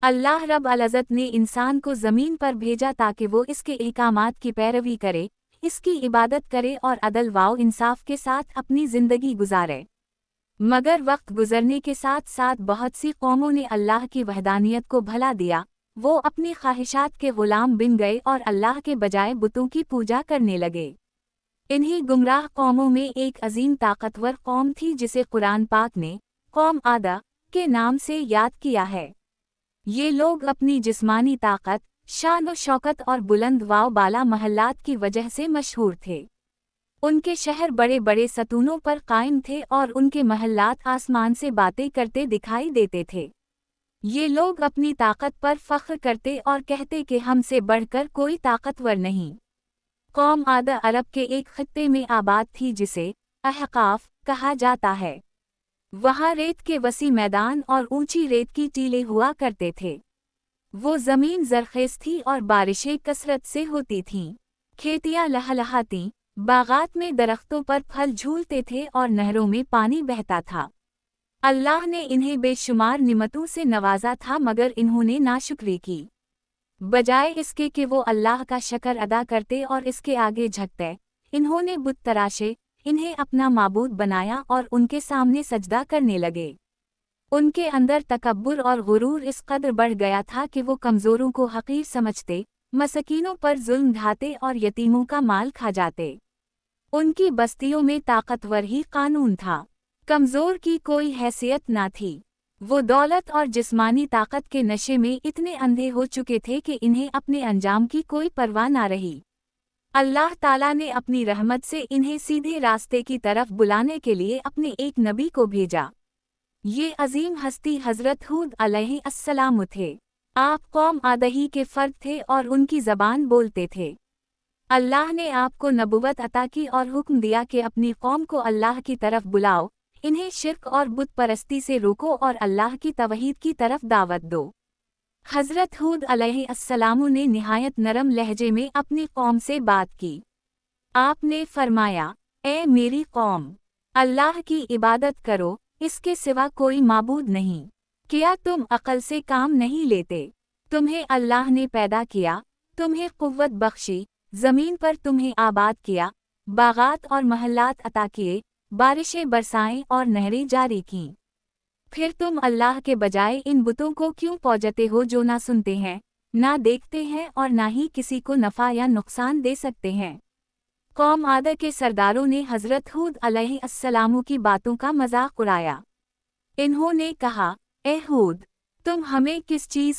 अल्लाह रब अल-इज़्ज़त ने इंसान को ज़मीन पर भेजा ताकि वो इसके अहकामात की पैरवी करे, इसकी इबादत करे और अदल व इंसाफ के साथ अपनी ज़िंदगी गुजारे। मगर वक्त गुजरने के साथ साथ बहुत सी कौमों ने अल्लाह की वहदानियत को भुला दिया, वो अपनी ख्वाहिशात के गुलाम बन गए और अल्लाह के बजाय बुतों की पूजा करने लगे। इन्हीं गुमराह कौमों में एक अजीम ताकतवर कौम थी जिसे कुरान पाक ने कौम आदा के नाम से याद किया है। ये लोग अपनी जिस्मानी ताकत, शान व शौकत और बुलंद व बाला महल्लात की वजह से मशहूर थे। उनके शहर बड़े बड़े सतूनों पर कायम थे और उनके महल्लात आसमान से बातें करते दिखाई देते थे। ये लोग अपनी ताकत पर फख्र करते और कहते कि हमसे बढ़कर कोई ताकतवर नहीं। कौम आदा अरब के एक खित्ते में आबाद थी जिसे अहकाफ कहा जाता है। वहाँ रेत के वसी मैदान और ऊंची रेत की टीलें हुआ करते थे। वो ज़मीन ज़रख़ेज़ थी और बारिशें कसरत से होती थीं। खेतियाँ लहलहातीं, बागात में दरख्तों पर फल झूलते थे और नहरों में पानी बहता था। अल्लाह ने इन्हें बेशुमार निमतों से नवाजा था मगर इन्होंने नाशुक्री की। बजाय इसके कि वो अल्लाह का शक्र अदा करते और इसके आगे झुकते, इन्होंने बुत तराशे, इन्हें अपना माबूद बनाया और उनके सामने सजदा करने लगे। उनके अंदर तकब्बुर और गुरूर इस कदर बढ़ गया था कि वो कमज़ोरों को हक़ीर समझते, मसकीनों पर जुल्म ढाते और यतीमों का माल खा जाते। उनकी बस्तियों में ताकतवर ही कानून था, कमज़ोर की कोई हैसियत ना थी। वो दौलत और जिस्मानी ताकत के नशे में इतने अंधे हो चुके थे कि इन्हें अपने अंजाम की कोई परवाह ना रही। अल्लाह ताला ने अपनी रहमत से इन्हें सीधे रास्ते की तरफ बुलाने के लिए अपने एक नबी को भेजा। ये अजीम हस्ती हज़रत हूद अलैहिस्सलाम थे। आप कौम आदही के फ़र्द थे और उनकी ज़बान बोलते थे। अल्लाह ने आपको नबुवत अता की और हुक्म दिया कि अपनी कौम को अल्लाह की तरफ बुलाओ, इन्हें शिर्क और बुत परस्ती से रोको और अल्लाह की तौहीद की तरफ दावत दो। हज़रत हूद अलैहिस्सलाम ने निहायत नरम लहजे में अपनी कौम से बात की। आपने फरमाया, ए मेरी कौम, अल्लाह की इबादत करो, इसके सिवा कोई माबूद नहीं। क्या तुम अक़ल से काम नहीं लेते? तुम्हें अल्लाह ने पैदा किया, तुम्हें क़ुव्वत बख्शी, ज़मीन पर तुम्हें आबाद किया, बागात और महल्लात अता किए, बारिशें बरसाएं और नहरें जारी कीं। फिर तुम अल्लाह के बजाय इन बुतों को क्यों पूजते हो जो ना सुनते हैं, ना देखते हैं और ना ही किसी को नफ़ा या नुकसान दे सकते हैं। कौम आदा के सरदारों ने हज़रत हूद अलैहिस्सलाम की बातों का मजाक उड़ाया। इन्होंने कहा, ए हूद, तुम हमें किस चीज़